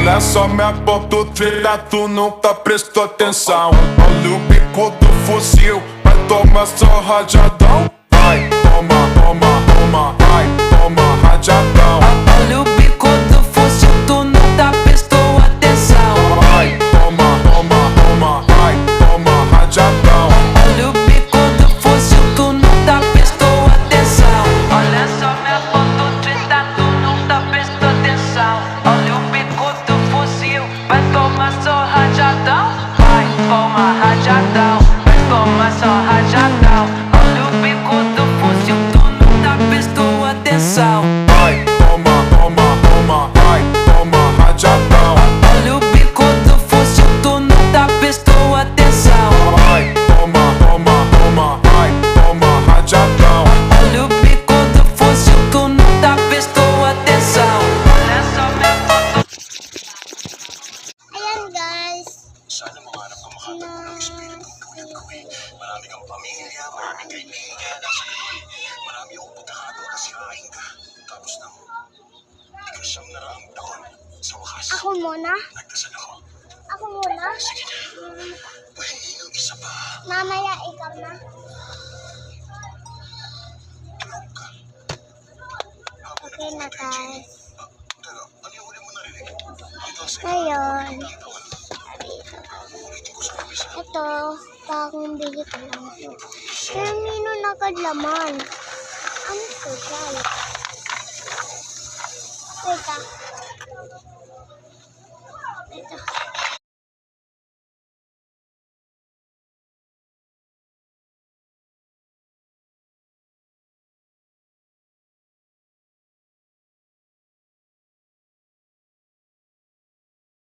Olha só minha ponto trilha, tu nunca prestou atenção. Olha o bico do fuzil, vai tomar só rajadão. Vai, toma, toma, toma, vai, toma rajadão. Olha o bico do fuzil, tu nunca prestou atenção. Vai, toma, toma, toma, vai, toma rajadão. Olha o bico do fuzil, tu nunca prestou atenção. Olha só minha ponto 30, tu nunca prestou atenção. Olha o bico do fuzil, vai tomar só rajadão. Vai, toma rajadão, vai tomar só rajadão. Olha o bico do fuzil, tu nunca prestou atenção. Vai, toma, toma, toma, vai, toma rajadão. Olha o bico do fuzil, tu nunca prestou atenção. Vai, toma, toma, toma, vai, toma rajadão. Olha o bico do fuzil, tu nunca prestou atenção. Olha só minha foto. Ayan guys. Sana mangarap ka makatamo ng espiritu tulad ko eh. Marami kang pamilya, maraming kaibigan. Nasa ganun, marami akong pagkakataon na sirahin ka. Tapos nang ikasyam na raang taon, sa wakas, Ako muna. nagdasal ako. Ako muna. Sige na, pahingi ng isa pa. Mamaya ikaw na. Tulog ka. Habang Okay na guys. Teka, ano yung huli mo narinig? Hanggang sa Ngayon, taon. Ulitin ko sa umpisa. ito, bagong bili ko lang ito. Termino na kadlaman. Ano special? Teka.